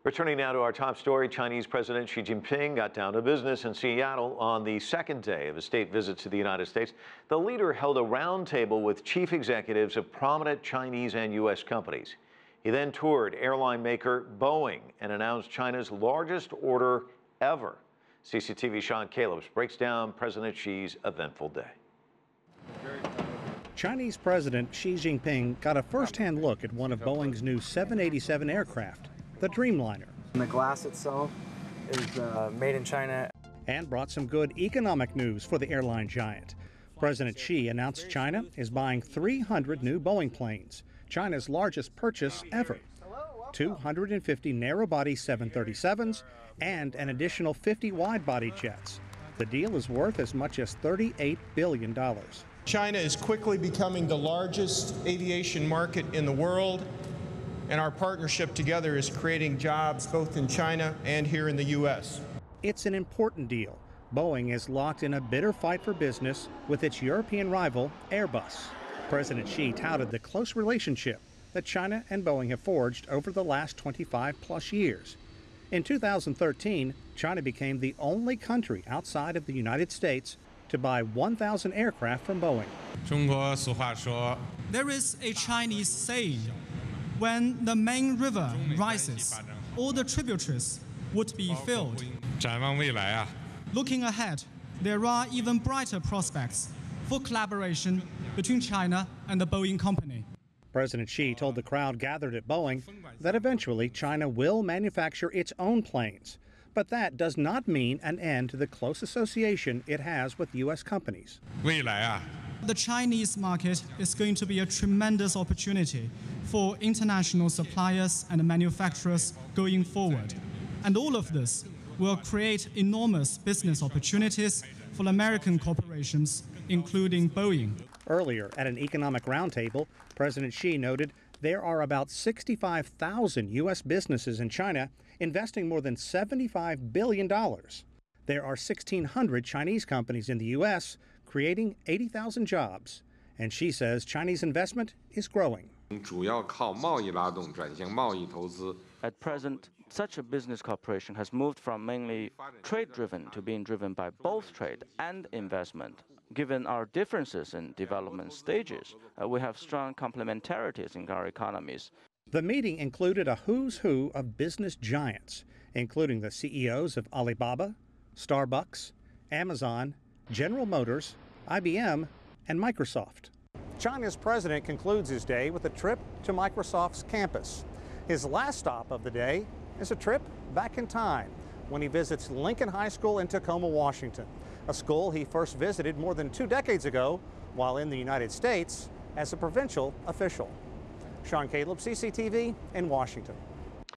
Returning now to our top story, Chinese President Xi Jinping got down to business in Seattle on the second day of his state visit to the United States. The leader held a roundtable with chief executives of prominent Chinese and U.S. companies. He then toured airline maker Boeing and announced China's largest order ever. CCTV Callebs breaks down President Xi's eventful day. Chinese President Xi Jinping got a first-hand look at one of Boeing's new 787 aircraft, the Dreamliner. And the glass itself is made in China. And brought some good economic news for the airline giant. President Xi announced China is buying 300 new Boeing planes, China's largest purchase ever. 250 narrow-body 737s and an additional 50 wide-body jets. The deal is worth as much as $38 billion. China is quickly becoming the largest aviation market in the world, and our partnership together is creating jobs both in China and here in the U.S. It's an important deal. Boeing is locked in a bitter fight for business with its European rival, Airbus. President Xi touted the close relationship that China and Boeing have forged over the last 25-plus years. In 2013, China became the only country outside of the United States to buy 1,000 aircraft from Boeing. There is a Chinese saying, when the main river rises, all the tributaries would be filled. Looking ahead, there are even brighter prospects for collaboration between China and the Boeing company. President Xi told the crowd gathered at Boeing that eventually China will manufacture its own planes. But that does not mean an end to the close association it has with U.S. companies. The Chinese market is going to be a tremendous opportunity for international suppliers and manufacturers going forward. And all of this will create enormous business opportunities for American corporations, including Boeing. Earlier, at an economic roundtable, President Xi noted there are about 65,000 U.S. businesses in China investing more than $75 billion. There are 1,600 Chinese companies in the U.S. creating 80,000 jobs. And Xi says Chinese investment is growing. At present, such a business cooperation has moved from mainly trade-driven to being driven by both trade and investment. Given our differences in development stages, we have strong complementarities in our economies. The meeting included a who's who of business giants, including the CEOs of Alibaba, Starbucks, Amazon, General Motors, IBM, and Microsoft. China's president concludes his day with a trip to Microsoft's campus. His last stop of the day is a trip back in time when he visits Lincoln High School in Tacoma, Washington, a school he first visited more than 2 decades ago while in the United States as a provincial official. Callebs, CCTV in Washington.